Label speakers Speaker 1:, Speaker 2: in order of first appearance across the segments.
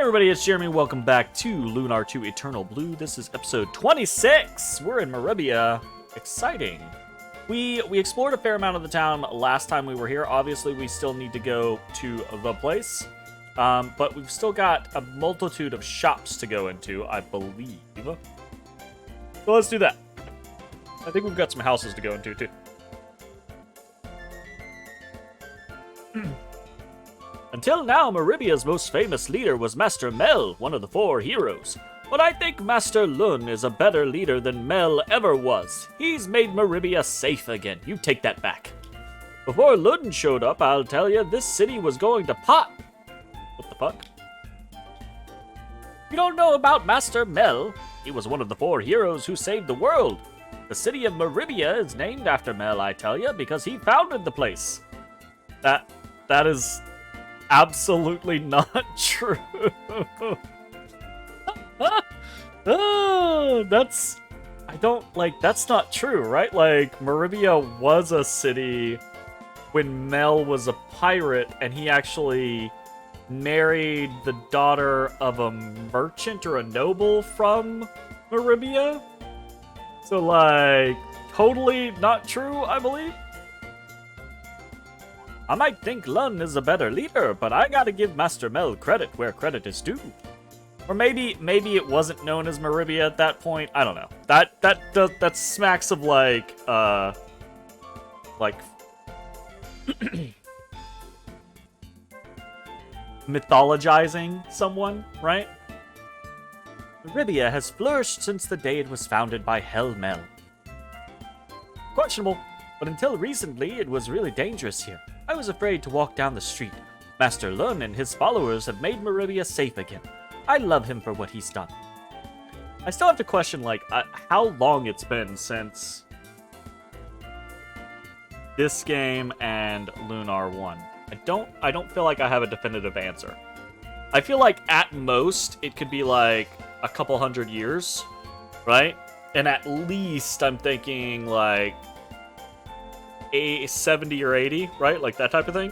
Speaker 1: everybody, it's Jeremy. Welcome back to Lunar 2 Eternal Blue. This is episode 26. We're in Maribia. Exciting. We explored a fair amount of the town last time we were here. Obviously, we still need to go to the place. But we've still got a multitude of shops to go into, I believe. So let's do that. I think we've got some houses to go into, too. Until now, Maribia's most famous leader was Master Mel, one of the four heroes. But I think Master Lun is a better leader than Mel ever was. He's made Maribia safe again. You take that back. Before Lun showed up, I'll tell you, this city was going to pot. What the fuck? You don't know about Master Mel? He was one of the four heroes who saved the world. The city of Maribia is named after Mel, I tell you, because he founded the place. That is absolutely not true. That's not true, right? Like, Maribia was a city when Mel was a pirate, and he actually married the daughter of a merchant or a noble from Maribia. So, like, totally not true, I believe. I might think Lun is a better leader, but I gotta give Master Mel credit where credit is due. Or maybe it wasn't known as Maribia at that point. I don't know. That smacks of like mythologizing someone, right? Maribia has flourished since the day it was founded by Hell Mel. Questionable, but until recently it was really dangerous here. I was afraid to walk down the street. Master Lun and his followers have made Maribia safe again. I love him for what he's done. I still have to question, like, how long it's been since this game and Lunar 1. I don't feel like I have a definitive answer. I feel like at most it could be like a couple hundred years, right? And at least I'm thinking like 70 or 80, right? Like that type of thing.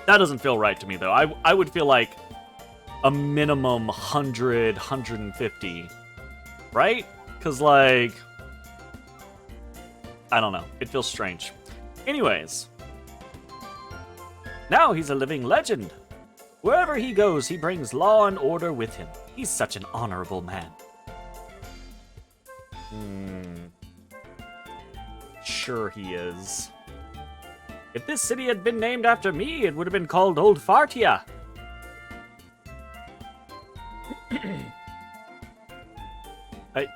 Speaker 1: That doesn't feel right to me, though. I would feel like a minimum 100, 150, right? Because, like, I don't know. It feels strange. Anyways. Now he's a living legend. Wherever he goes, he brings law and order with him. He's such an honorable man. Sure he is. If this city had been named after me, it would have been called Old Fartia.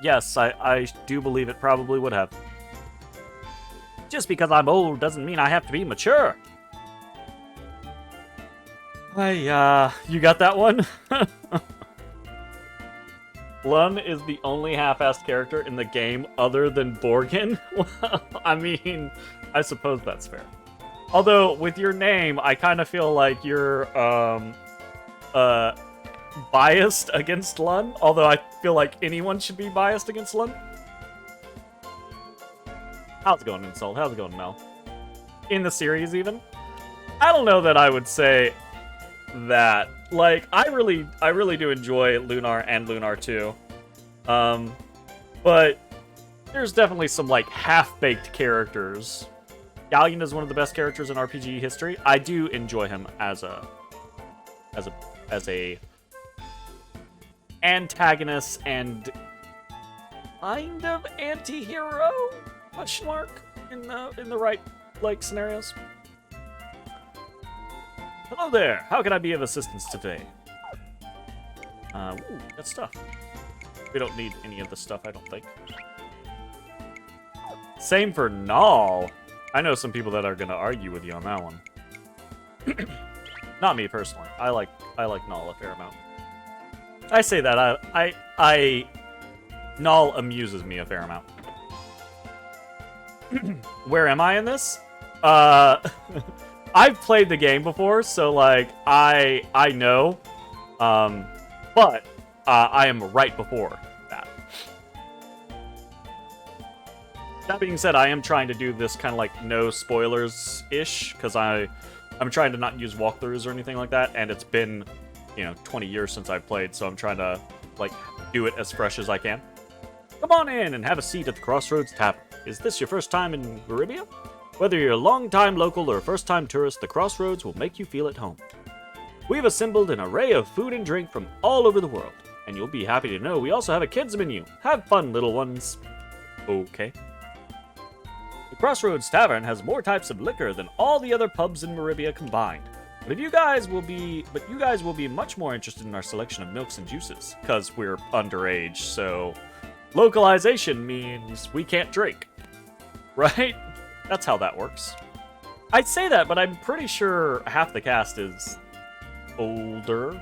Speaker 1: Yes, I do believe it probably would have. Just because I'm old doesn't mean I have to be mature. You got that one? Lun is the only half-assed character in the game other than Borgin. Well, I mean, I suppose that's fair. Although, with your name, I kind of feel like you're, biased against Lun. Although I feel like anyone should be biased against Lun. How's it going, Insult? How's it going, Mel? In the series, even? I don't know that I would say that. Like, I really do enjoy Lunar and Lunar 2. But there's definitely some, like, half-baked characters. Galleon is one of the best characters in RPG history. I do enjoy him as a antagonist and kind of anti-hero? Question mark in the right, like, scenarios. Hello there. How can I be of assistance today? Ooh, that's stuff. We don't need any of the stuff, I don't think. Same for Null. I know some people that are gonna argue with you on that one. Not me personally. I like Null a fair amount. I say that I Null amuses me a fair amount. Where am I in this? I've played the game before, so like I know. But I am right before that. That being said, I am trying to do this kind of like no spoilers-ish, because I I'm trying to not use walkthroughs or anything like that, and it's been, 20 years since I've played, so I'm trying to, do it as fresh as I can. Come on in and have a seat at the Crossroads Tavern. Is this your first time in Maribia? Whether you're a long-time local or a first-time tourist, the Crossroads will make you feel at home. We've assembled an array of food and drink from all over the world, and you'll be happy to know we also have a kids menu. Have fun, little ones. Okay. The Crossroads Tavern has more types of liquor than all the other pubs in Maribia combined. But you guys will be much more interested in our selection of milks and juices, because we're underage, so localization means we can't drink. Right? That's how that works. I'd say that, but I'm pretty sure half the cast is older.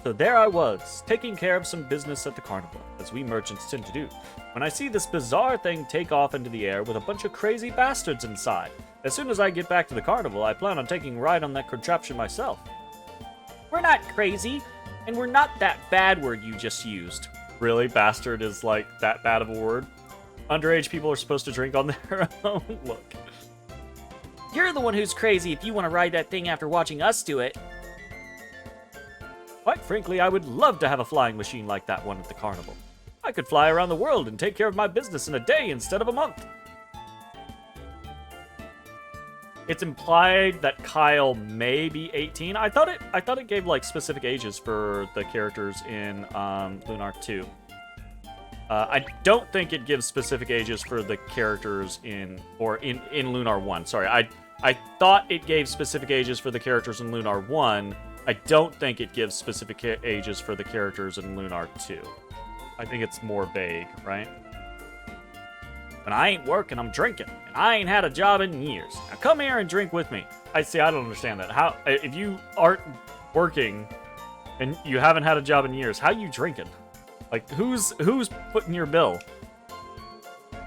Speaker 1: So there I was, taking care of some business at the carnival, as we merchants tend to do, when I see this bizarre thing take off into the air with a bunch of crazy bastards inside. As soon as I get back to the carnival, I plan on taking a ride on that contraption myself. We're not crazy, and we're not that bad word you just used. Really? Bastard is that bad of a word? Underage people are supposed to drink on their own? Look.
Speaker 2: You're the one who's crazy if you want to ride that thing after watching us do it.
Speaker 1: Quite frankly, I would love to have a flying machine like that one at the carnival. I could fly around the world and take care of my business in a day instead of a month. It's implied that Kyle may be 18. I thought it gave specific ages for the characters in Lunar 2. I don't think it gives specific ages for the characters in Lunar 1. Sorry, I thought it gave specific ages for the characters in Lunar 1. I don't think it gives specific ages for the characters in Lunar 2. I think it's more vague, right? When I ain't working, I'm drinking, and I ain't had a job in years. Now come here and drink with me. I don't understand that. How, if you aren't working and you haven't had a job in years, how you drinking? Who's putting your bill?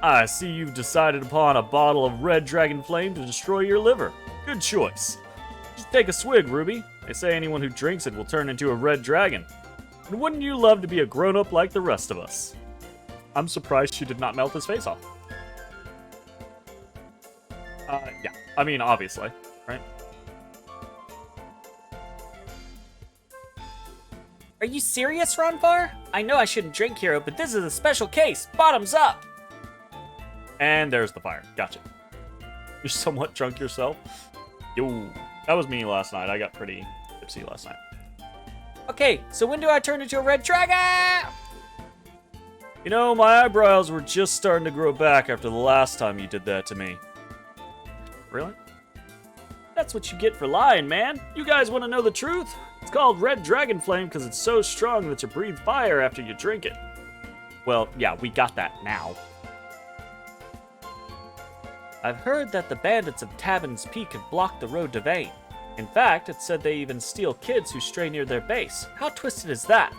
Speaker 1: I see you've decided upon a bottle of Red Dragon Flame to destroy your liver. Good choice. Just take a swig, Ruby. They say anyone who drinks it will turn into a red dragon. And wouldn't you love to be a grown-up like the rest of us? I'm surprised she did not melt his face off. Yeah. I mean, obviously, right?
Speaker 2: Are you serious, Ronfar? I know I shouldn't drink, Hero, but this is a special case. Bottoms up!
Speaker 1: And there's the fire. Gotcha. You're somewhat drunk yourself? Yo. That was me last night. I got pretty tipsy last night.
Speaker 2: Okay, so when do I turn into a red dragon?
Speaker 1: You know, my eyebrows were just starting to grow back after the last time you did that to me. Really? That's what you get for lying, man. You guys want to know the truth? It's called Red Dragon Flame because it's so strong that you breathe fire after you drink it. Well, yeah, we got that now. I've heard that the bandits of Tavern's Peak have blocked the road to Vane. In fact, it's said they even steal kids who stray near their base. How twisted is that?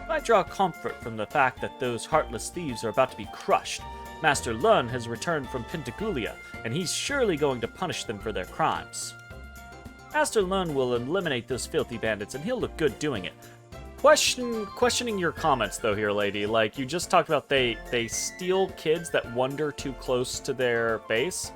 Speaker 1: I draw comfort from the fact that those heartless thieves are about to be crushed. Master Lun has returned from Pentagulia, and he's surely going to punish them for their crimes. Master Lun will eliminate those filthy bandits, and he'll look good doing it. Questioning your comments, though, here, lady. You just talked about they steal kids that wander too close to their base.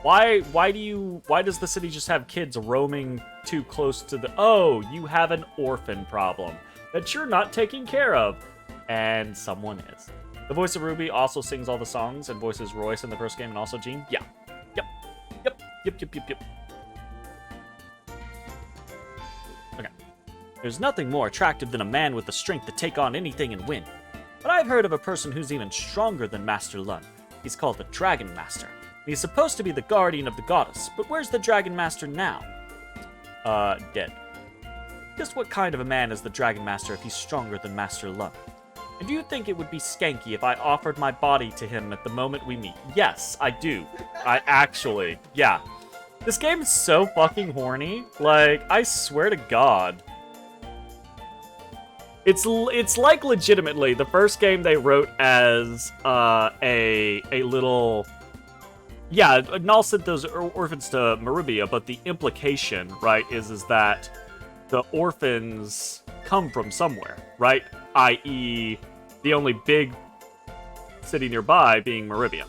Speaker 1: Why does the city just have kids roaming too close to the... Oh, you have an orphan problem that you're not taking care of. And someone is. The voice of Ruby also sings all the songs and voices Royce in the first game and also Jean. Yeah. Yep. Okay. There's nothing more attractive than a man with the strength to take on anything and win. But I've heard of a person who's even stronger than Master Lun. He's called the Dragon Master. He's supposed to be the guardian of the goddess, but where's the Dragon Master now? Dead. Just what kind of a man is the Dragon Master if he's stronger than Master Lun? And do you think it would be skanky if I offered my body to him at the moment we meet? Yes, I do. Yeah. This game is so fucking horny. I swear to God. It's legitimately the first game they wrote as a little... Yeah, Null sent those orphans to Maribia, but the implication, right, is that the orphans come from somewhere, right? I.e., the only big city nearby being Maribia.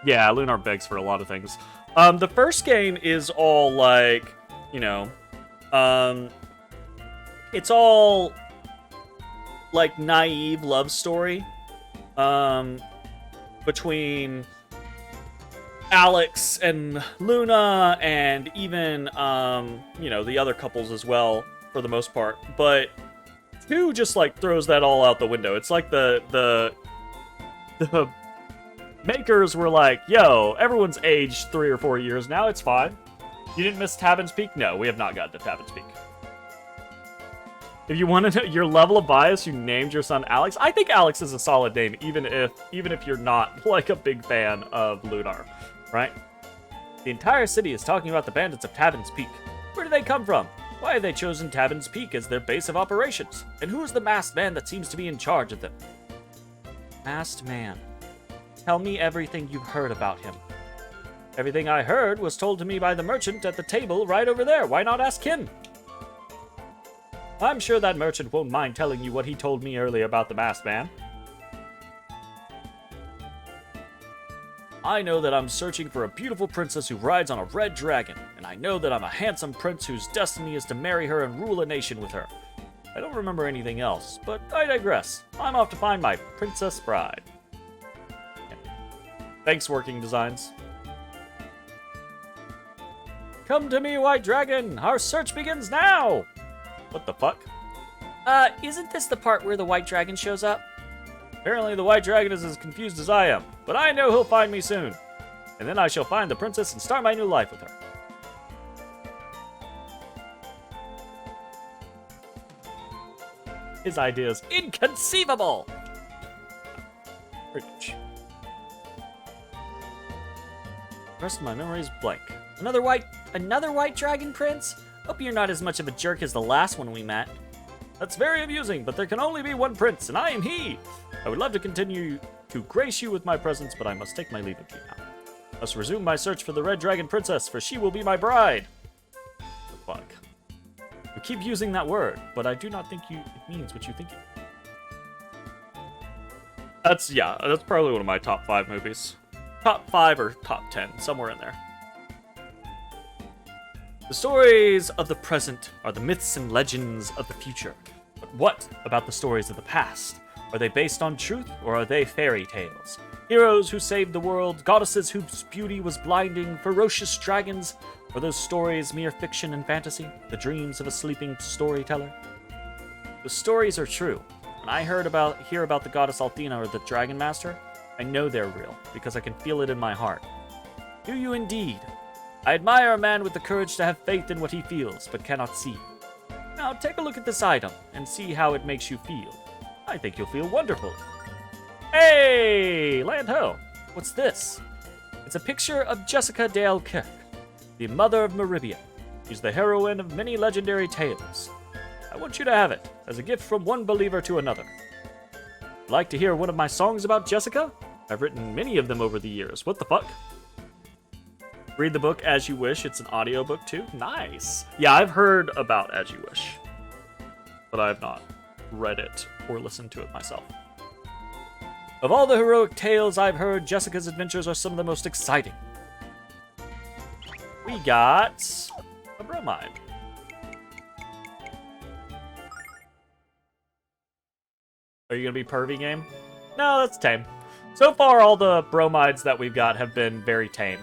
Speaker 1: Yeah, Lunar begs for a lot of things. The first game is all like, you know, it's all like naive love story, between Alex and Luna, and even, you know, the other couples as well, for the most part. But 2 just, like, throws that all out the window. It's like the makers were like, yo, everyone's aged 3 or 4 years now, it's fine. You didn't miss Tabin's Peak? No, we have not gotten to Tabin's Peak. If you want to know your level of bias, you named your son Alex. I think Alex is a solid name, even if you're not, like, a big fan of Lunar, right? The entire city is talking about the bandits of Tabin's Peak. Where do they come from? Why have they chosen Tabin's Peak as their base of operations? And who is the masked man that seems to be in charge of them? Masked man. Tell me everything you've heard about him. Everything I heard was told to me by the merchant at the table right over there. Why not ask him? I'm sure that merchant won't mind telling you what he told me earlier about the masked man. I know that I'm searching for a beautiful princess who rides on a red dragon, and I know that I'm a handsome prince whose destiny is to marry her and rule a nation with her. I don't remember anything else, but I digress. I'm off to find my princess bride. Thanks, Working Designs. Come to me, White Dragon! Our search begins now! What the fuck?
Speaker 2: Isn't this the part where the white dragon shows up?
Speaker 1: Apparently the White Dragon is as confused as I am, but I know he'll find me soon. And then I shall find the princess and start my new life with her. His idea is inconceivable! Pretty much. The rest of my memory is blank.
Speaker 2: Another white dragon prince? Hope you're not as much of a jerk as the last one we met.
Speaker 1: That's very amusing, but there can only be one prince, and I am he! I would love to continue to grace you with my presence, but I must take my leave of you now. I must resume my search for the Red Dragon Princess, for she will be my bride! The fuck? You keep using that word, but I do not think it means what you think it means. That's probably one of my top 5 movies. Top 5 or top 10, somewhere in there. The stories of the present are the myths and legends of the future. But what about the stories of the past? Are they based on truth, or are they fairy tales? Heroes who saved the world, goddesses whose beauty was blinding, ferocious dragons? Are those stories mere fiction and fantasy? The dreams of a sleeping storyteller? The stories are true. When I hear about the goddess Althena or the Dragon Master, I know they're real, because I can feel it in my heart. Do you indeed? I admire a man with the courage to have faith in what he feels, but cannot see. Now take a look at this item, and see how it makes you feel. I think you'll feel wonderful. Hey! Land ho! What's this? It's a picture of Jessica Dale Kirk, the mother of Maribia. She's the heroine of many legendary tales. I want you to have it, as a gift from one believer to another. Like to hear one of my songs about Jessica? I've written many of them over the years. What the fuck? Read the book As You Wish. It's an audiobook too. Nice. Yeah, I've heard about As You Wish, but I have not read it or listened to it myself. Of all the heroic tales I've heard, Jessica's adventures are some of the most exciting. We got a bromide. Are you gonna be pervy, game? No, that's tame. So far, all the bromides that we've got have been very tame.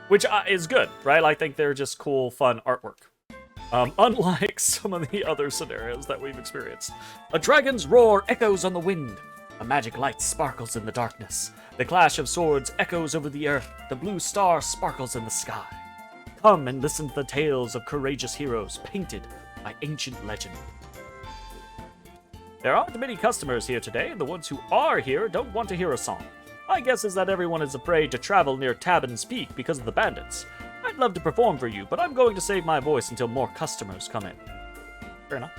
Speaker 1: Which is good, right? I think they're just cool, fun artwork. Unlike some of the other scenarios that we've experienced. A dragon's roar echoes on the wind. A magic light sparkles in the darkness. The clash of swords echoes over the earth. The blue star sparkles in the sky. Come and listen to the tales of courageous heroes painted by ancient legend. There aren't many customers here today, and the ones who are here don't want to hear a song. My guess is that everyone is afraid to travel near Tabin's Peak because of the bandits. I'd love to perform for you, but I'm going to save my voice until more customers come in. Fair enough.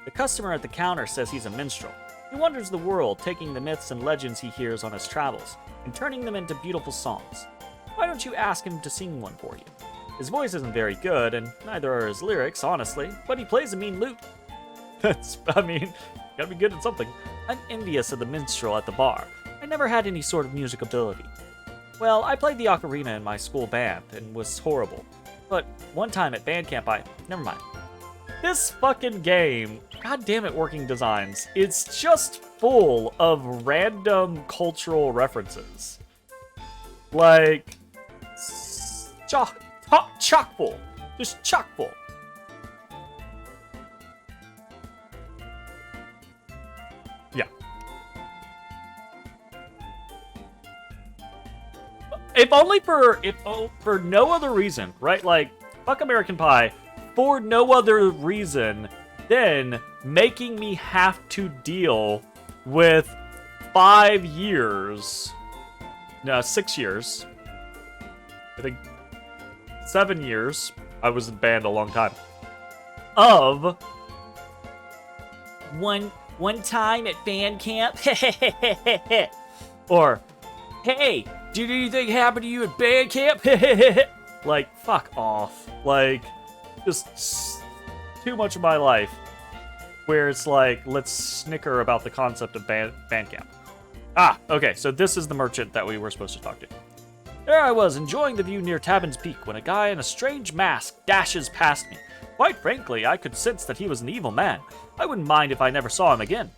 Speaker 1: The customer at the counter says he's a minstrel. He wanders the world, taking the myths and legends he hears on his travels, and turning them into beautiful songs. Why don't you ask him to sing one for you? His voice isn't very good, and neither are his lyrics, honestly, but he plays a mean lute. Gotta be good at something. I'm envious of the minstrel at the bar. I never had any sort of music ability. Well, I played the ocarina in my school band and was horrible. But one time at band camp never mind. This fucking game, god damn it, Working Designs, it's just full of random cultural references. Like, chock full. Just chock full. Yeah. If only for no other reason, right? Like, fuck American Pie, for no other reason than making me have to deal with 5 years, no, 6 years, I think 7 years, I was in band a long time, of
Speaker 2: One time at band camp.
Speaker 1: or, hey, did anything happen to you at band camp? Like, fuck off. Like, just too much of my life where it's like, let's snicker about the concept of band camp. Ah, okay, so this is the merchant that we were supposed to talk to. There I was, enjoying the view near Tabin's Peak, when a guy in a strange mask dashes past me. Quite frankly, I could sense that he was an evil man. I wouldn't mind if I never saw him again.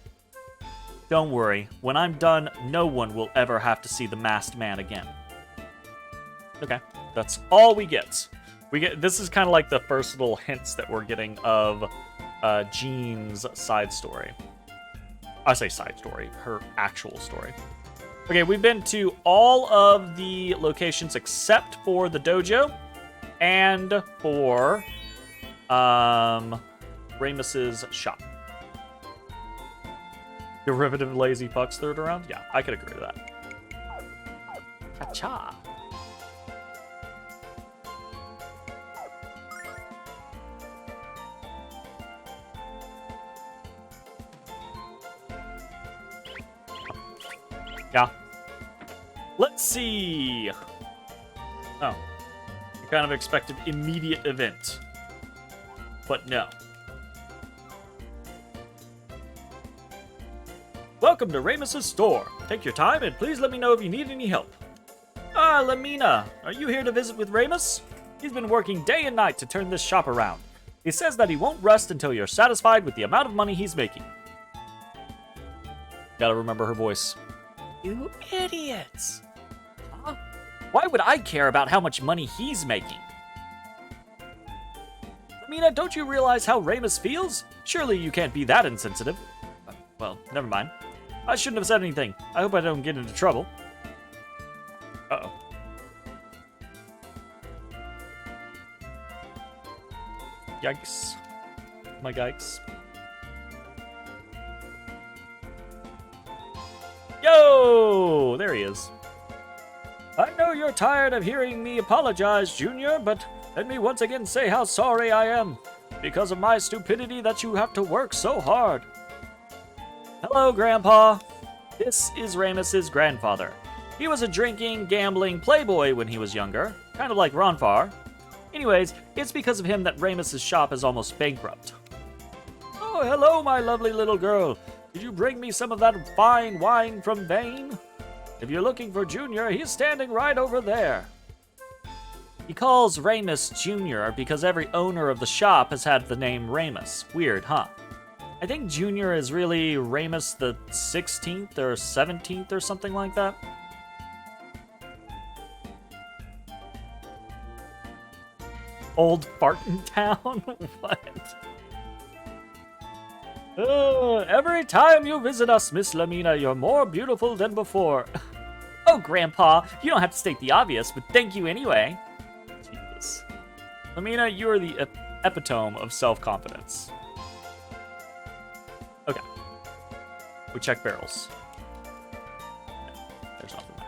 Speaker 1: Don't worry, when I'm done, no one will ever have to see the masked man again. Okay, that's all we get. This is kind of like the first little hints that we're getting of Jean's side story. I say side story, her actual story. Okay, we've been to all of the locations except for the dojo and for Ramus's shop. Derivative lazy fucks third around? Yeah, I could agree with that. Cha-cha. Yeah. Let's see. Oh. I kind of expected immediate event. But no. Welcome to Ramus's store. Take your time and please let me know if you need any help. Ah, Lamina, are you here to visit with Ramus? He's been working day and night to turn this shop around. He says that he won't rest until you're satisfied with the amount of money he's making. Gotta remember her voice.
Speaker 2: You idiots.
Speaker 1: Huh? Why would I care about how much money he's making? Lamina, don't you realize how Ramus feels? Surely you can't be that insensitive. Well, never mind. I shouldn't have said anything. I hope I don't get into trouble. Uh-oh. Yikes. My yikes. Yo! There he is. I know you're tired of hearing me apologize, Junior, but let me once again say how sorry I am. Because of my stupidity that you have to work so hard. Hello, Grandpa. This is Ramus's grandfather. He was a drinking, gambling playboy when he was younger, kind of like Ronfar. Anyways, it's because of him that Ramus's shop is almost bankrupt. Oh, hello, my lovely little girl. Did you bring me some of that fine wine from Vane? If you're looking for Junior, he's standing right over there. He calls Ramus Junior because every owner of the shop has had the name Ramus. Weird, huh? I think Junior is really Ramus the 16th or 17th or something like that. Old Barton Town? What? Every time you visit us, Miss Lamina, you're more beautiful than before. Oh, Grandpa, you don't have to state the obvious, but thank you anyway. Jesus. Lamina, you are the epitome of self-confidence. Okay. We check barrels. There's nothing there.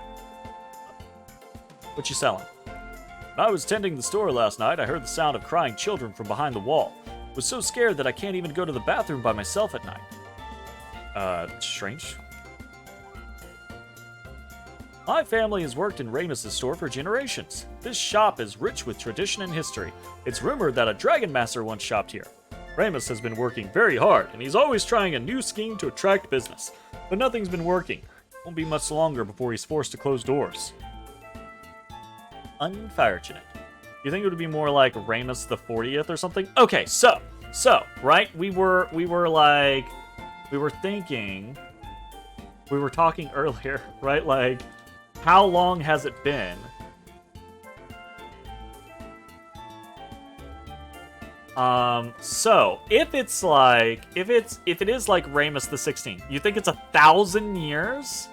Speaker 1: What you selling? When I was tending the store last night, I heard the sound of crying children from behind the wall. I was so scared that I can't even go to the bathroom by myself at night. Strange. My family has worked in Ramus's store for generations. This shop is rich with tradition and history. It's rumored that a Dragon Master once shopped here. Ramus has been working very hard, and he's always trying a new scheme to attract business, but nothing's been working. Won't be much longer before he's forced to close doors. Unfortunate. You think it would be more like Ramus the 40th or something? Okay, so, right? We were talking earlier, right? Like, how long has it been? So if it is like Ramus the 16th, you think it's 1,000 years?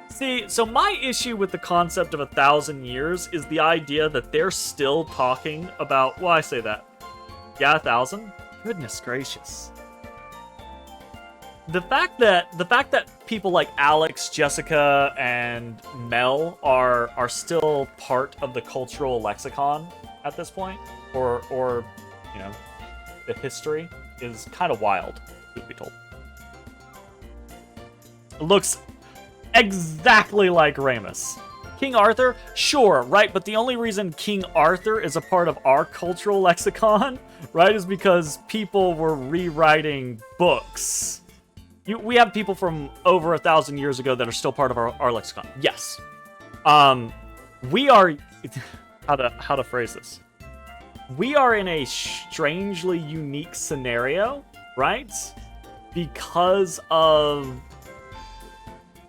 Speaker 1: See, so my issue with the concept of 1,000 years is the idea that they're still talking about, well, I say that. Yeah, 1,000? Goodness gracious. The fact that people like Alex, Jessica, and Mel are still part of the cultural lexicon at this point, or you know, the history is kind of wild, truth be told. It looks exactly like Ramus. King Arthur? Sure, right, but the only reason King Arthur is a part of our cultural lexicon, right, is because people were rewriting books. We have people from over 1,000 years ago that are still part of our lexicon. Yes. We are... How to phrase this? We are in a strangely unique scenario, right? Because of...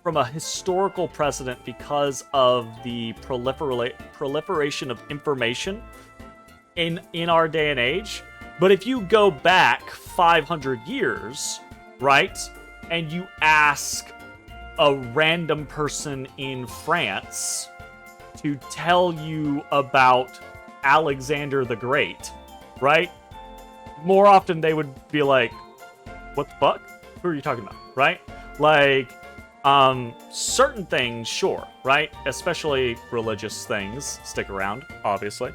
Speaker 1: From a historical precedent, because of the proliferation of information in our day and age. But if you go back 500 years, right, and you ask a random person in France to tell you about Alexander the Great, right, more often they would be like, what the fuck? Who are you talking about, right? Like, certain things, sure, right? Especially religious things stick around, obviously.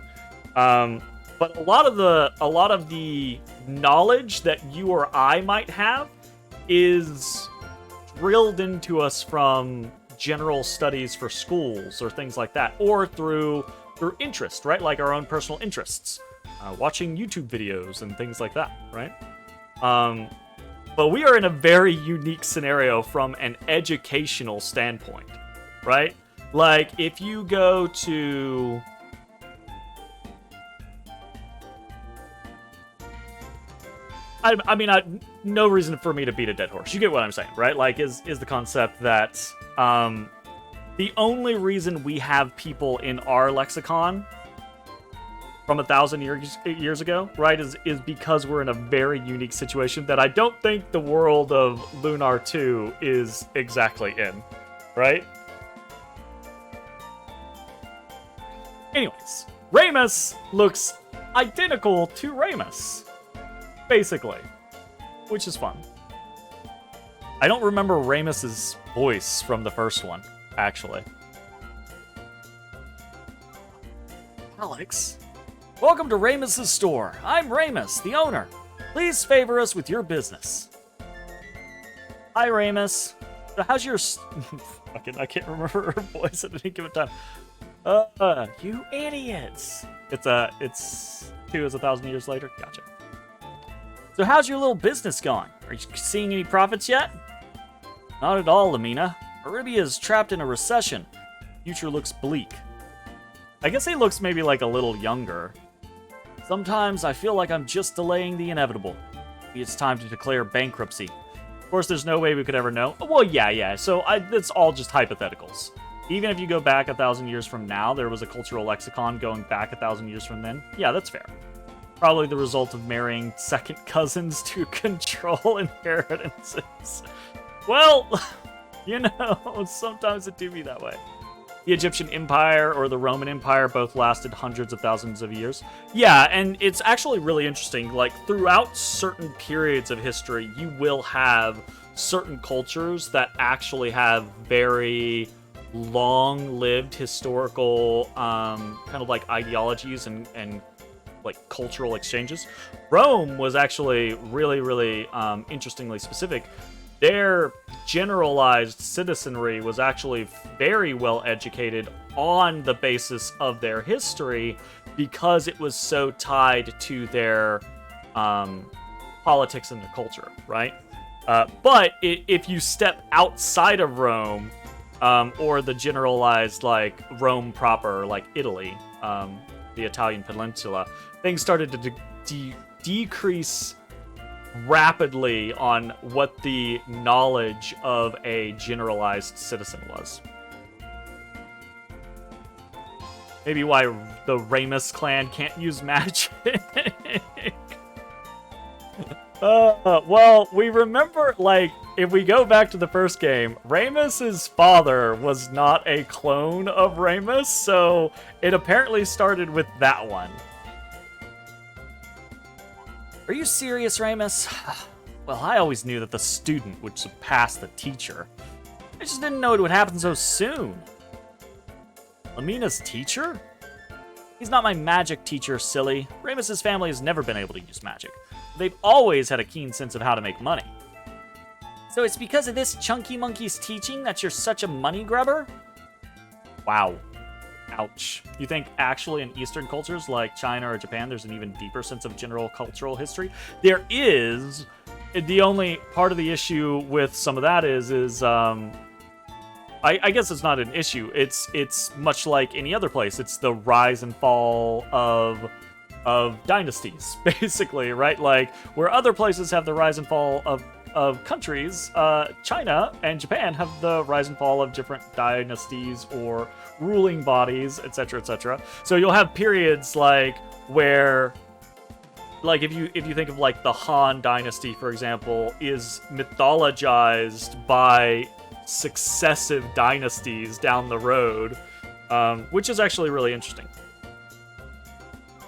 Speaker 1: But a lot of the knowledge that you or I might have is drilled into us from general studies for schools or things like that, or through interest, right? Like our own personal interests, watching YouTube videos and things like that, right? But we are in a very unique scenario from an educational standpoint, right? Like, if you go to... I mean, no reason for me to beat a dead horse. You get what I'm saying, right? Like, is the concept that the only reason we have people in our lexicon from 1,000 years ago, right, is because we're in a very unique situation that I don't think the world of Lunar 2 is exactly in, right? Anyways, Ramus looks identical to Ramus, basically, which is fun. I don't remember Ramus's voice from the first one, actually. Alex? Welcome to Ramus's store. I'm Ramus, the owner. Please favor us with your business. Hi, Ramus. So how's your... I can't remember her voice at any given time. You idiots. It's 2 is 1,000 years later. Gotcha. So how's your little business going? Are you seeing any profits yet? Not at all, Lamina. Arabia is trapped in a recession. Future looks bleak. I guess he looks maybe like a little younger. Sometimes I feel like I'm just delaying the inevitable. Maybe it's time to declare bankruptcy. Of course, there's no way we could ever know. Well, yeah. So it's all just hypotheticals. Even if you go back 1,000 years from now, there was a cultural lexicon going back 1,000 years from then. Yeah, that's fair. Probably the result of marrying second cousins to control inheritances. Well, you know, sometimes it do be that way. The Egyptian Empire or the Roman Empire both lasted hundreds of thousands of years. Yeah, and it's actually really interesting. Like, throughout certain periods of history, you will have certain cultures that actually have very long-lived historical kind of like ideologies and like cultural exchanges. Rome was actually really interestingly specific. Their generalized citizenry was actually very well educated on the basis of their history because it was so tied to their politics and their culture, right? But if you step outside of Rome, or the generalized, like, Rome proper, like Italy, the Italian peninsula, things started to decrease rapidly on what the knowledge of a generalized citizen was. Maybe why the Ramus clan can't use magic. Well, we remember, like, if we go back to the first game, Ramus's father was not a clone of Ramus, so it apparently started with that one.
Speaker 2: Are you serious, Ramus?
Speaker 1: Well, I always knew that the student would surpass the teacher.
Speaker 2: I just didn't know it would happen so soon.
Speaker 1: Lamina's teacher?
Speaker 2: He's not my magic teacher, silly. Ramus's family has never been able to use magic. They've always had a keen sense of how to make money. So it's because of this chunky monkey's teaching that you're such a money grubber?
Speaker 1: Wow. Ouch. You think actually in Eastern cultures like China or Japan, there's an even deeper sense of general cultural history? There is. The only part of the issue with some of that is I guess it's not an issue. It's much like any other place. It's the rise and fall of dynasties, basically, right? Like where other places have the rise and fall of countries, China and Japan have the rise and fall of different dynasties or ruling bodies, etc., etc. So you'll have periods like where, like if you think of like the Han dynasty, for example, is mythologized by successive dynasties down the road, which is actually really interesting.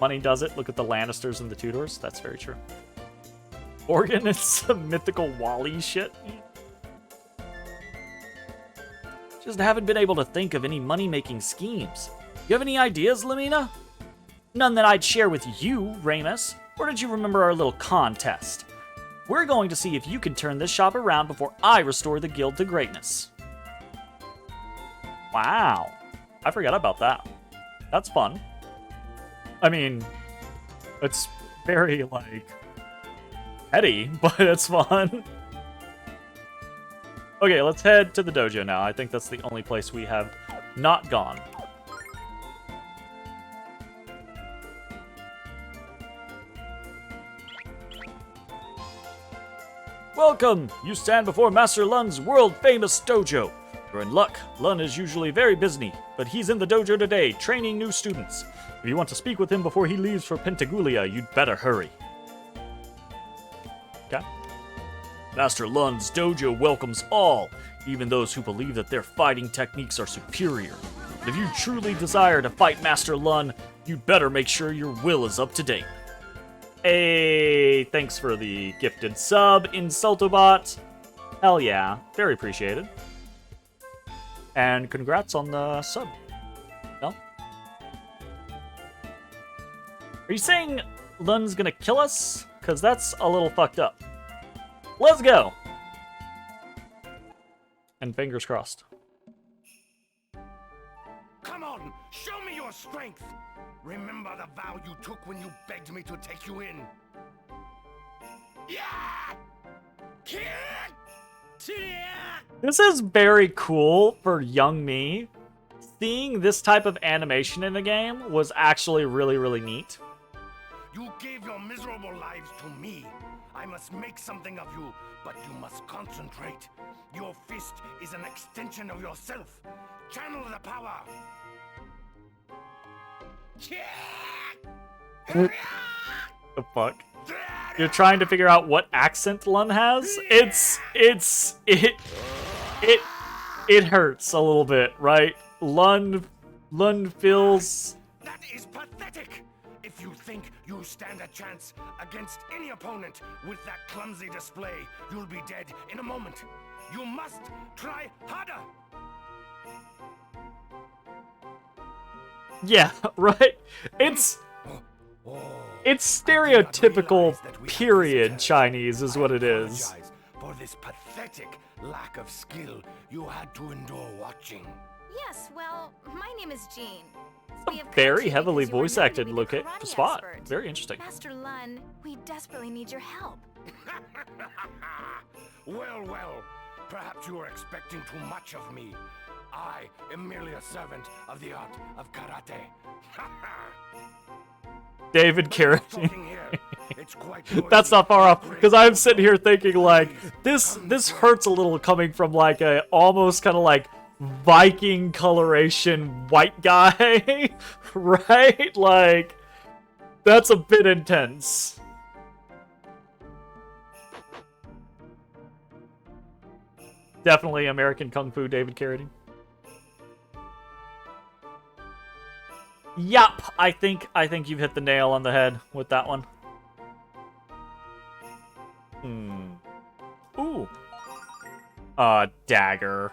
Speaker 1: Money does it. Look at the Lannisters and the Tudors. That's very true. Oregon is some mythical Wally shit.
Speaker 2: Just haven't been able to think of any money-making schemes. You have any ideas, Lamina? None that I'd share with you, Ramus. Or did you remember our little contest? We're going to see if you can turn this shop around before I restore the guild to greatness.
Speaker 1: Wow. I forgot about that. That's fun. I mean, it's very, like, petty, but it's fun. Okay, let's head to the dojo now. I think that's the only place we have not gone. Welcome! You stand before Master Lun's world-famous dojo. You're in luck. Lun is usually very busy, but he's in the dojo today, training new students. If you want to speak with him before he leaves for Pentagulia, you'd better hurry. Okay. Master Lun's dojo welcomes all, even those who believe that their fighting techniques are superior. But if you truly desire to fight Master Lun, you'd better make sure your will is up to date. Hey, thanks for the gifted sub, Insultobot. Hell yeah, very appreciated. And congrats on the sub. No? Are you saying Lun's gonna kill us? Because that's a little fucked up. Let's go! And fingers crossed.
Speaker 3: Come on, show me your strength! Remember the vow you took when you begged me to take you in. Yeah!
Speaker 1: This is very cool for young me. Seeing this type of animation in a game was actually really, really neat.
Speaker 3: You gave your miserable lives to me. I must make something of you, but you must concentrate. Your fist is an extension of yourself. Channel the power.
Speaker 1: The fuck? You're trying to figure out what accent Lun has? It hurts a little bit, right? Lun feels...
Speaker 3: That is pathetic! If you think you stand a chance against any opponent with that clumsy display, you'll be dead in a moment. You must try harder!
Speaker 1: Yeah, right? It's stereotypical period Chinese is what it is.
Speaker 3: For this pathetic lack of skill you had to endure watching.
Speaker 4: Yes, well, my name is Jean.
Speaker 1: A very heavily voice acted spot. Very interesting.
Speaker 4: Master Lun, we desperately need your help.
Speaker 3: Well, perhaps you were expecting too much of me. I am merely a servant of the art of karate.
Speaker 1: David Carradine.
Speaker 3: Talking here. It's quite noisy.
Speaker 1: That's not far off,
Speaker 3: Great
Speaker 1: because I'm sitting here thinking, like,
Speaker 3: Please,
Speaker 1: this hurts a little coming from, like, a almost kind of, like, Viking coloration white guy, right? Like, that's a bit intense. Definitely American Kung Fu David Carradine. Yup, I think you've hit the nail on the head with that one. Ooh. Dagger.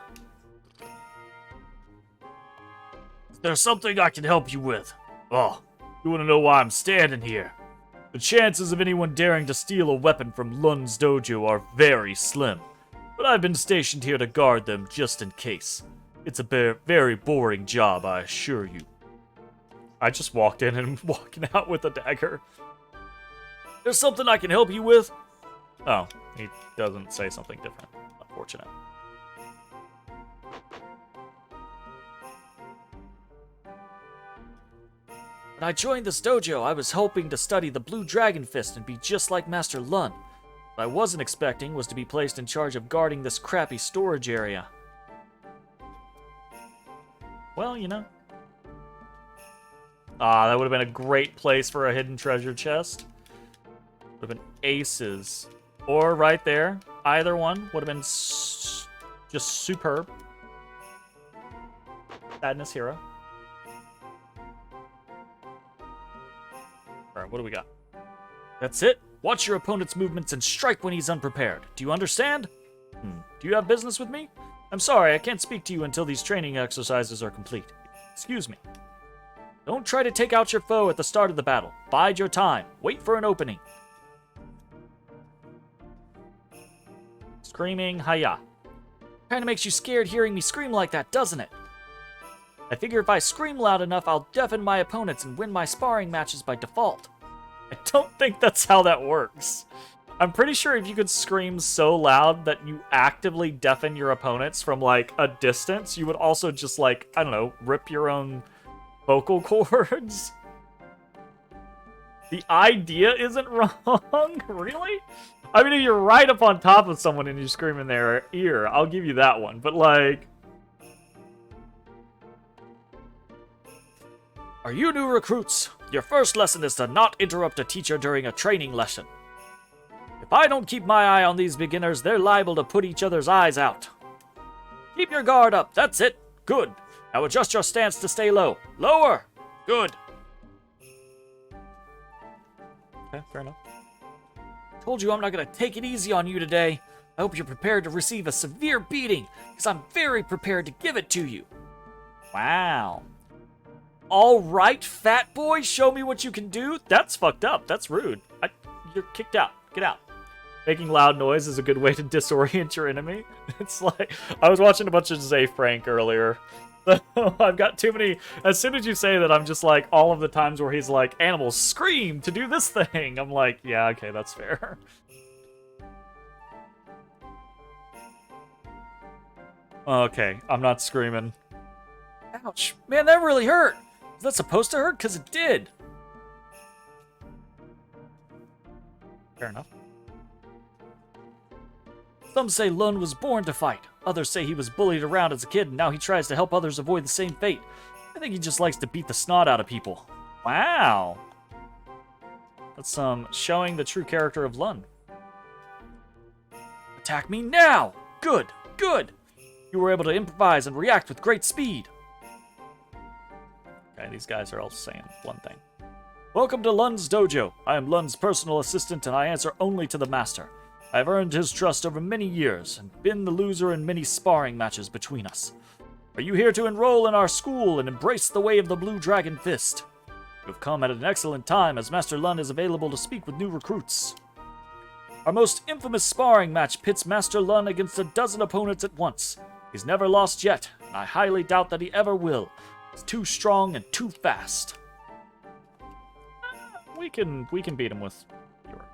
Speaker 1: There's something I can help you with. Oh, you want to know why I'm standing here? The chances of anyone daring to steal a weapon from Lun's dojo are very slim, but I've been stationed here to guard them just in case. It's a very boring job, I assure you. I just walked in and walking out with a dagger. There's something I can help you with? Oh, he doesn't say something different. Unfortunate. When I joined this dojo, I was hoping to study the Blue Dragon Fist and be just like Master Lun. What I wasn't expecting was to be placed in charge of guarding this crappy storage area. Well, you know. That would have been a great place for a hidden treasure chest. Would have been aces. Or right there. Either one would have been just superb. Sadness Hero. Alright, what do we got? That's it. Watch your opponent's movements and strike when he's unprepared. Do you understand? Do you have business with me? I'm sorry, I can't speak to you until these training exercises are complete. Excuse me. Don't try to take out your foe at the start of the battle. Bide your time. Wait for an opening. Screaming, hiya. Kinda makes you scared hearing me scream like that, doesn't it? I figure if I scream loud enough, I'll deafen my opponents and win my sparring matches by default. I don't think that's how that works. I'm pretty sure if you could scream so loud that you actively deafen your opponents from, like, a distance, you would also just, like, I don't know, rip your own vocal cords. The idea isn't wrong, really? I mean, if you're right up on top of someone and you scream in their ear, I'll give you that one. But, like... Are you new recruits? Your first lesson is to not interrupt a teacher during a training lesson. If I don't keep my eye on these beginners, they're liable to put each other's eyes out. Keep your guard up. That's it. Good. Now adjust your stance to stay low. Lower. Good. Okay, fair enough. Told you I'm not going to take it easy on you today. I hope you're prepared to receive a severe beating, because I'm very prepared to give it to you. Wow. All right, fat boy, show me what you can do. That's fucked up. That's rude. You're kicked out. Get out. Making loud noise is a good way to disorient your enemy. It's like, I was watching a bunch of Zay Frank earlier. I've got too many. As soon as you say that, I'm just like, all of the times where he's like, animals scream to do this thing. I'm like, yeah, okay, that's fair. Okay, I'm not screaming. Ouch. Man, that really hurt. Is that supposed to hurt? Because it did. Fair enough. Some say Lun was born to fight. Others say he was bullied around as a kid and now he tries to help others avoid the same fate. I think he just likes to beat the snot out of people. Wow. That's showing the true character of Lun. Attack me now! Good, good! You were able to improvise and react with great speed. Okay, these guys are all saying one thing. Welcome to Lun's dojo. I am Lun's personal assistant and I answer only to the master. I have earned his trust over many years and been the loser in many sparring matches between us. Are you here to enroll in our school and embrace the way of the Blue Dragon Fist? You have come at an excellent time as Master Lun is available to speak with new recruits. Our most infamous sparring match pits Master Lun against a dozen opponents at once. He's never lost yet, and I highly doubt that he ever will. He's too strong and too fast. We can beat him with pure.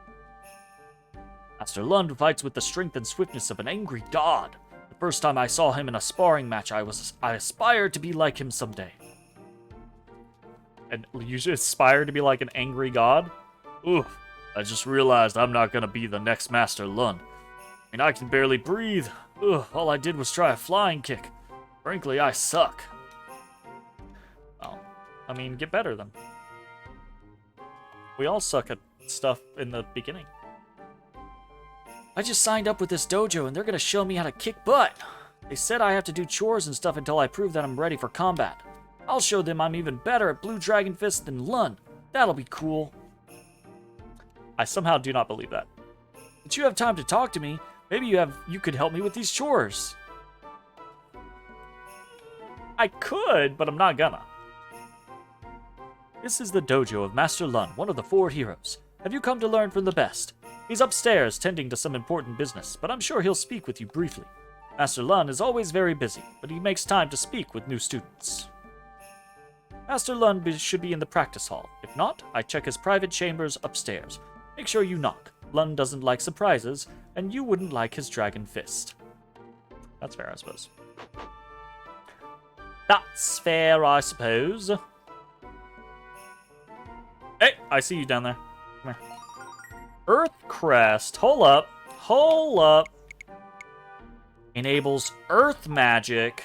Speaker 1: Master Lund fights with the strength and swiftness of an angry god, but
Speaker 2: First time I saw him in a sparring match, I aspired to be like him someday.
Speaker 1: And you should aspire to be like an angry god? Oof. I just realized I'm not gonna be the next Master Lun. I mean, I can barely breathe. Ugh, all I did was try a flying kick. Frankly, I suck.
Speaker 2: Well, I mean, get better then. We all suck at stuff in the beginning. I just signed up with this dojo and they're gonna show me how to kick butt. They said I have to do chores and stuff until I prove that I'm ready for combat. I'll show them I'm even better at Blue Dragon Fist than Lun. That'll be cool.
Speaker 1: I somehow do not believe that.
Speaker 2: But you have time to talk to me. Maybe you could help me with these chores.
Speaker 1: I could, but I'm not gonna.
Speaker 2: This is the dojo of Master Lun, one of the 4 heroes. Have you come to learn from the best? He's upstairs tending to some important business, but I'm sure he'll speak with you briefly. Master Lun is always very busy, but he makes time to speak with new students. Master Lun should be in the practice hall. If not, I check his private chambers upstairs. Make sure you knock. Lun doesn't like surprises, and you wouldn't like his dragon fist.
Speaker 1: That's fair, I suppose.
Speaker 2: That's fair, I suppose.
Speaker 1: Hey, I see you down there. Come here. Earth Crest. Hold up. Hold up.
Speaker 2: Enables earth magic.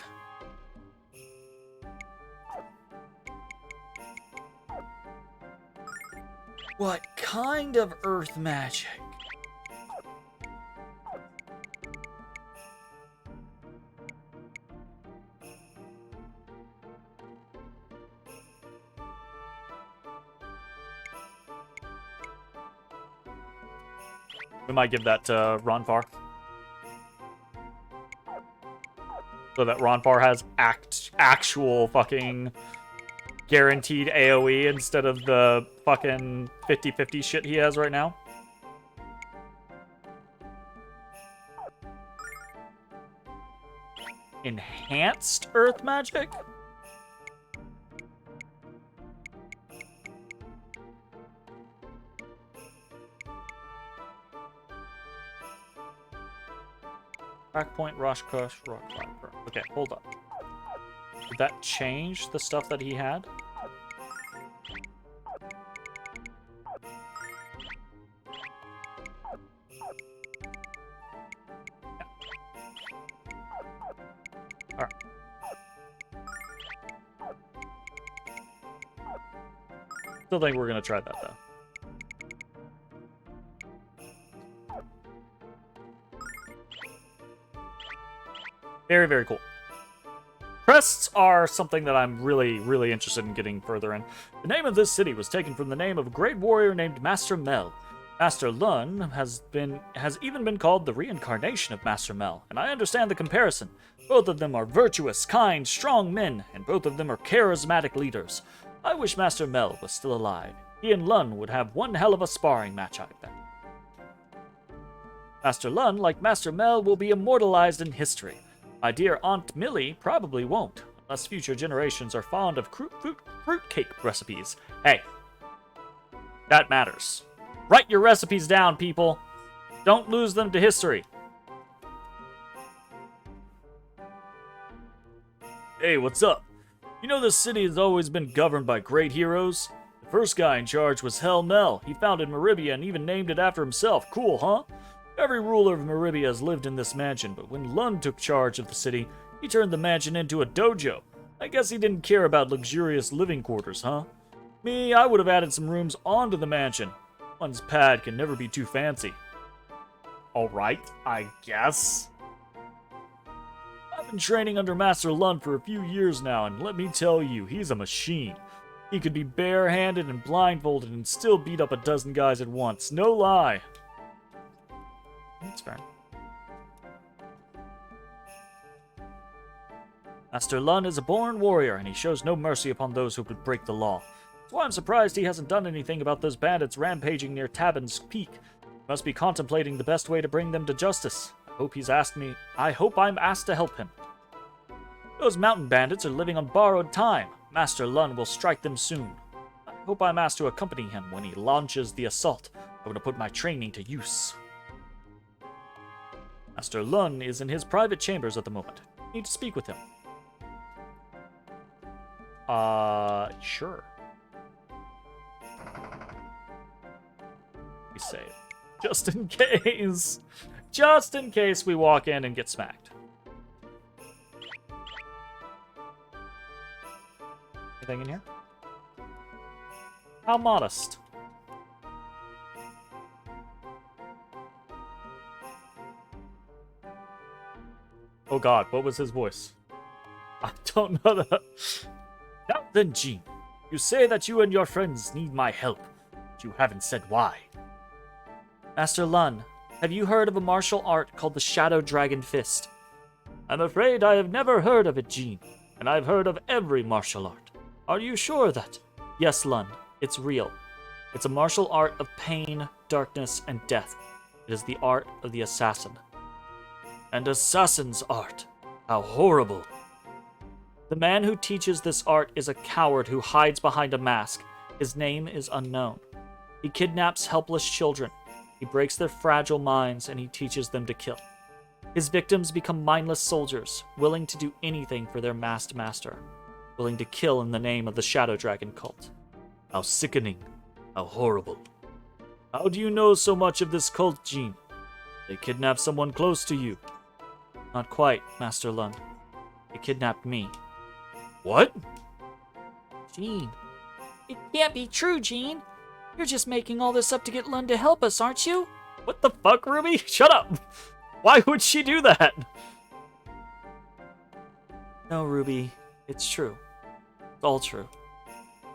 Speaker 2: What kind of earth magic?
Speaker 1: We might give that to Ronfar. So that Ronfar has actual fucking guaranteed AoE instead of the fucking 50-50 shit he has right now.
Speaker 2: Enhanced earth magic?
Speaker 1: Crack point, rush, crush, rock, rock. Okay, hold up. Did that change the stuff that he had? Alright. Still think we're gonna try that though. Very, very cool. Crests are something that I'm really, really interested in getting further in.
Speaker 2: The name of this city was taken from the name of a great warrior named Master Mel. Master Lun has even been called the reincarnation of Master Mel, and I understand the comparison. Both of them are virtuous, kind, strong men, and both of them are charismatic leaders. I wish Master Mel was still alive. He and Lun would have one hell of a sparring match, I bet. Master Lun, like Master Mel, will be immortalized in history. My dear Aunt Millie probably won't, unless future generations are fond of fruitcake recipes. Hey, that matters. Write your recipes down, people. Don't lose them to history.
Speaker 1: Hey, what's up? You know this city has always been governed by great heroes? The first guy in charge was Hell Mel. He founded Maribia and even named it after himself. Cool, huh? Every ruler of Maribia has lived in this mansion, but when Lund took charge of the city, he turned the mansion into a dojo. I guess he didn't care about luxurious living quarters, huh? Me, I would have added some rooms onto the mansion. One's pad can never be too fancy. Alright, I guess. I've been training under Master Lund for a few years now, and let me tell you, he's a machine. He could be barehanded and blindfolded and still beat up a dozen guys at once, no lie. That's fair. Master Lun is a born warrior, and he shows no mercy upon those who would break the law. That's why I'm surprised he hasn't done anything about those bandits rampaging near Tabin's Peak. He must be contemplating the best way to bring them to justice. I hope I'm asked to help him. Those mountain bandits are living on borrowed time. Master Lun will strike them soon. I hope I'm asked to accompany him when he launches the assault. I'm going to put my training to use. Master Lun is in his private chambers at the moment. Need to speak with him. Sure. We say it. Just in case. Just in case we walk in and get smacked. Anything in here? How modest. Oh god, what was his voice? I don't know that. Now then, Jean, you say that you and your friends need my help, but you haven't said why.
Speaker 2: Master Lun, have you heard of a martial art called the Shadow Dragon Fist?
Speaker 1: I'm afraid I have never heard of it, Jean, and I've heard of every martial art. Are you sure that?
Speaker 2: Yes, Lun, it's real. It's a martial art of pain, darkness, and death. It is the art of the assassin.
Speaker 1: An assassin's art. How horrible.
Speaker 2: The man who teaches this art is a coward who hides behind a mask. His name is unknown. He kidnaps helpless children. He breaks their fragile minds and he teaches them to kill. His victims become mindless soldiers, willing to do anything for their masked master, willing to kill in the name of the Shadow Dragon cult.
Speaker 1: How sickening. How horrible. How do you know so much of this cult, Jean? They kidnapped someone close to you.
Speaker 2: Not quite, Master Lun. They kidnapped me.
Speaker 1: What?
Speaker 2: Jean. It can't be true, Jean. You're just making all this up to get Lun to help us, aren't you?
Speaker 1: What the fuck, Ruby? Shut up! Why would she do that?
Speaker 2: No, Ruby. It's true. It's all true.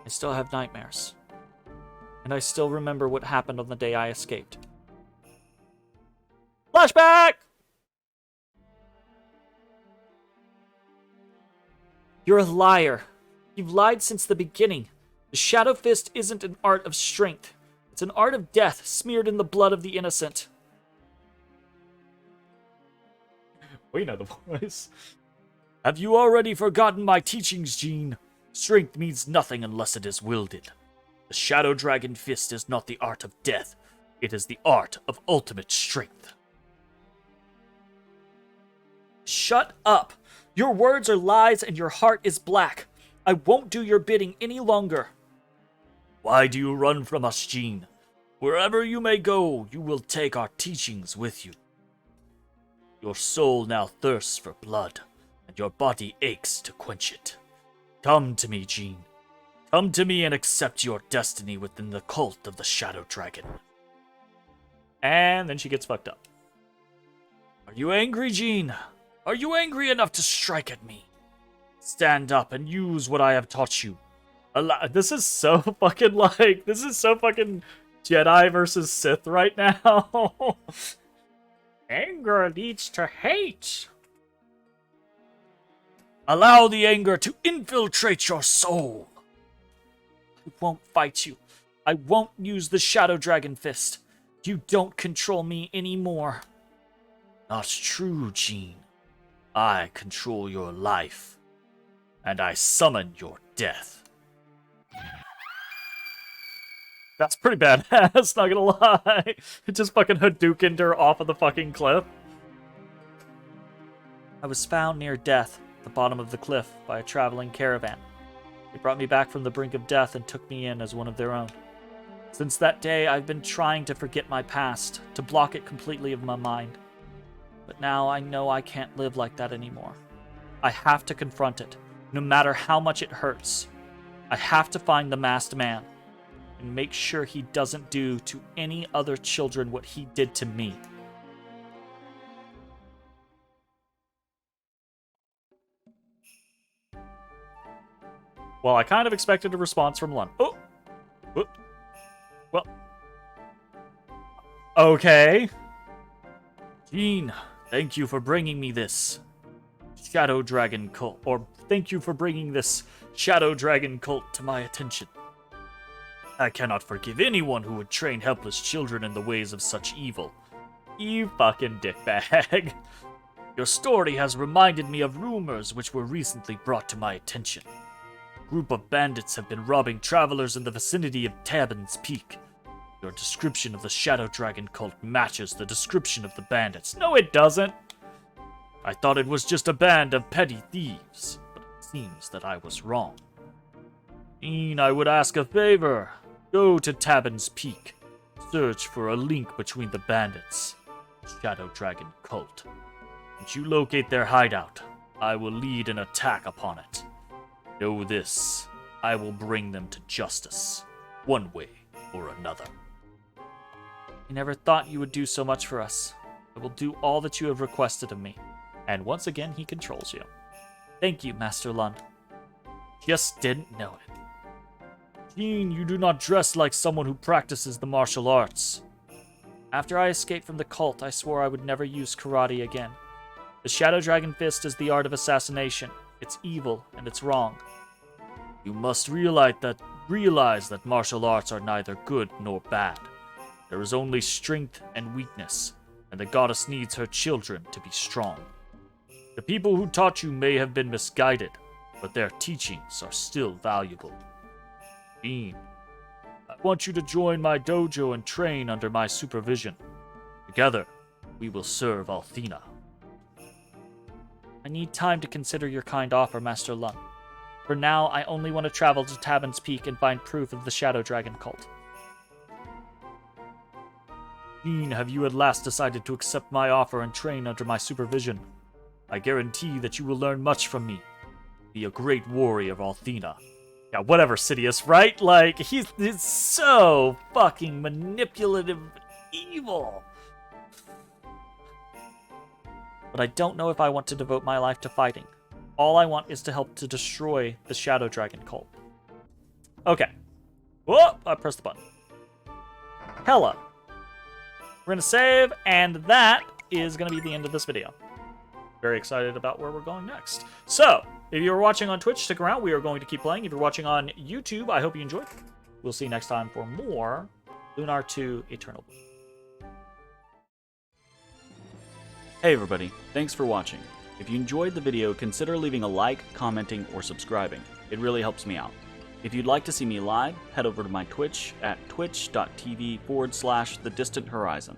Speaker 2: I still have nightmares. And I still remember what happened on the day I escaped.
Speaker 1: Flashback!
Speaker 2: You're a liar. You've lied since the beginning. The Shadow Fist isn't an art of strength. It's an art of death smeared in the blood of the innocent.
Speaker 1: We know the voice. Have you already forgotten my teachings, Jean? Strength means nothing unless it is wielded. The Shadow Dragon Fist is not the art of death. It is the art of ultimate strength.
Speaker 2: Shut up! Your words are lies and your heart is black. I won't do your bidding any longer.
Speaker 1: Why do you run from us, Jean? Wherever you may go, you will take our teachings with you. Your soul now thirsts for blood, and your body aches to quench it. Come to me, Jean. Come to me and accept your destiny within the cult of the Shadow Dragon. And then she gets fucked up. Are you angry, Jean? Are you angry enough to strike at me? Stand up and use what I have taught you. This is so fucking Jedi versus Sith right now. Anger leads to hate. Allow the anger to infiltrate your soul.
Speaker 2: I won't fight you. I won't use the Shadow Dragon Fist. You don't control me anymore.
Speaker 1: Not true, Jean. I control your life, and I summon your death. That's pretty badass, not gonna lie. It just fucking Hadoukened her off of the fucking cliff.
Speaker 2: I was found near death at the bottom of the cliff by a traveling caravan. They brought me back from the brink of death and took me in as one of their own. Since that day, I've been trying to forget my past, to block it completely of my mind. But now I know I can't live like that anymore. I have to confront it, no matter how much it hurts. I have to find the masked man and make sure he doesn't do to any other children what he did to me.
Speaker 1: Well, I kind of expected a response from Lun. Oh! Whoop. Well. Okay. Jean, thank you for bringing me this Shadow Dragon cult. Or thank you for bringing this Shadow Dragon cult to my attention. I cannot forgive anyone who would train helpless children in the ways of such evil. You fucking dickbag. Your story has reminded me of rumors which were recently brought to my attention. A group of bandits have been robbing travelers in the vicinity of Tabin's Peak.
Speaker 2: Your description of the Shadow Dragon cult matches the description of the bandits. No, it doesn't. I thought it was just a band of petty thieves, but it seems that I was wrong. Dean, I would ask a favor. Go to Tabin's Peak. Search for a link between the bandits, Shadow Dragon cult. Once you locate their hideout, I will lead an attack upon it. Know this, I will bring them to justice, one way or another. I never thought you would do so much for us. I will do all that you have requested of me. And once again, he controls you. Thank you, Master Lund. Just didn't know it. Jean, you do not dress like someone who practices the martial arts. After I escaped from the cult, I swore I would never use karate again. The Shadow Dragon Fist is the art of assassination. It's evil, and it's wrong. You must realize that martial arts are neither good nor bad. There is only strength and weakness, and the goddess needs her children to be strong. The people who taught you may have been misguided, but their teachings are still valuable. Jean, I want you to join my dojo and train under my supervision. Together, we will serve Althena. I need time to consider your kind offer, Master Lund. For now, I only want to travel to Tabin's Peak and find proof of the Shadow Dragon cult. Jean, have you at last decided to accept my offer and train under my supervision? I guarantee that you will learn much from me. Be a great warrior of Althena. Yeah, whatever, Sidious, right? Like, he's so fucking manipulative and evil. But I don't know if I want to devote my life to fighting. All I want is to help to destroy the Shadow Dragon cult. Okay. Whoop! I pressed the button. Hello. We're gonna save, and that is gonna be the end of this video. Very excited about where we're going next. So, if you're watching on Twitch, stick around. We are going to keep playing. If you're watching on YouTube, I hope you enjoyed. We'll see you next time for more Lunar 2 Eternal Blue.
Speaker 1: Hey everybody, thanks for watching. If you enjoyed the video, consider leaving a like, commenting, or subscribing. It really helps me out. If you'd like to see me live, head over to my Twitch at twitch.tv/thedistanthorizon.